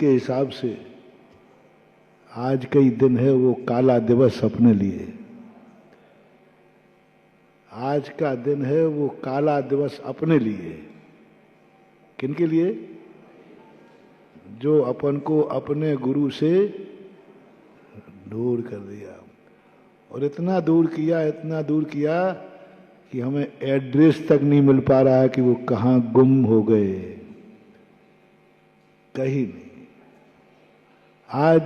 के हिसाब से आज कई दिन है वो काला दिवस अपने लिए। आज का दिन है वो काला दिवस अपने लिए। किनके लिए? जो अपन को अपने गुरु से दूर कर दिया, और इतना दूर किया कि हमें एड्रेस तक नहीं मिल पा रहा है कि वो कहाँ गुम हो गए। कहीं नहीं। आज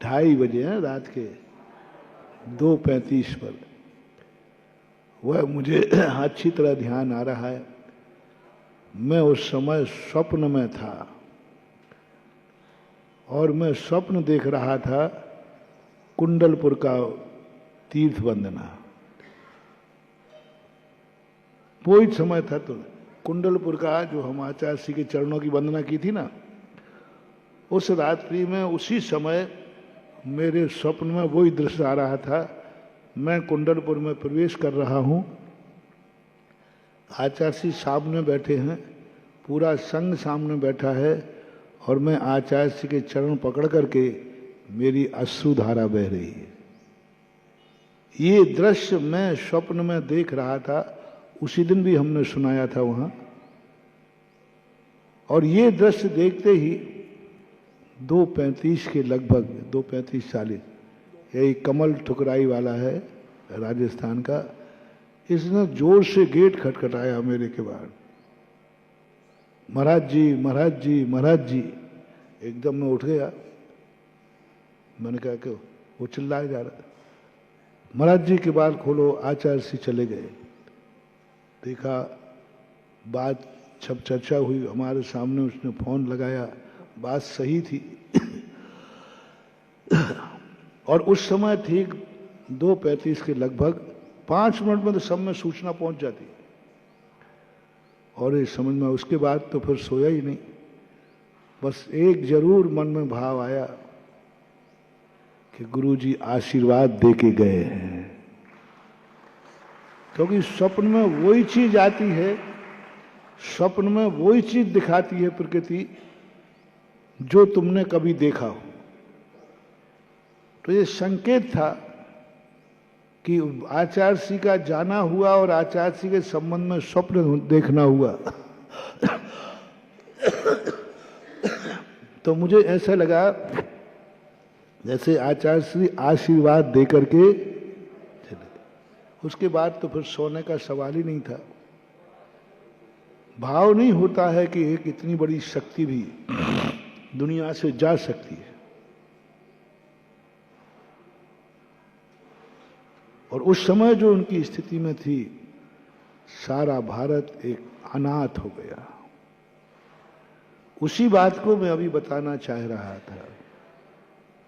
2:30 बजे हैं रात के 2:35 पर। वह मुझे अच्छी तरह ध्यान आ रहा है, मैं उस समय स्वप्न में था और मैं स्वप्न देख रहा था कुंडलपुर का तीर्थ वंदना। वो ही समय था तो कुंडलपुर का जो हम आचार्य श्री के चरणों की वंदना की थी ना, उस रात्रि में उसी समय मेरे स्वप्न में वही दृश्य आ रहा था। मैं कुंडलपुर में प्रवेश कर रहा हूं, आचार्य श्री सामने बैठे हैं, पूरा संघ सामने बैठा है और मैं आचार्य श्री के चरण पकड़ करके मेरी अश्रुधारा बह रही है। ये दृश्य मैं स्वप्न में देख रहा था, उसी दिन भी हमने सुनाया था वहां। और ये दृश्य देखते ही 2:35 के लगभग 2:35-40, यही कमल ठुकराई वाला है राजस्थान का, इसने जोर से गेट खटखटाया मेरे के बाहर। महाराज जी, महाराज जी, महाराज जी। एकदम मैं उठ गया। मैंने कहा क्यों? वो चिल्लाया जा रहा था, महाराज जी के बाल खोलो। आचार्य श्री चले गए। देखा, बात सब चर्चा हुई हमारे सामने, उसने फोन लगाया, बात सही थी। और उस समय ठीक 2:35 के लगभग 5 मिनट में तो सब में सूचना पहुंच जाती। और ये समझ में, उसके बाद तो फिर सोया ही नहीं। बस एक जरूर मन में भाव आया कि गुरुजी आशीर्वाद दे के गए हैं। क्योंकि स्वप्न में वही चीज आती है, स्वप्न में वही चीज दिखाती है प्रकृति जो तुमने कभी देखा हो। तो ये संकेत था कि आचार्य श्री का जाना हुआ और आचार्य श्री के संबंध में स्वप्न देखना हुआ। तो मुझे ऐसा लगा जैसे आचार्य श्री आशीर्वाद दे करके चले। उसके बाद तो फिर सोने का सवाल ही नहीं था। भाव नहीं होता है कि एक इतनी बड़ी शक्ति भी दुनिया से जा सकती है। और उस समय जो उनकी स्थिति में थी, सारा भारत एक अनाथ हो गया। उसी बात को मैं अभी बताना चाह रहा था।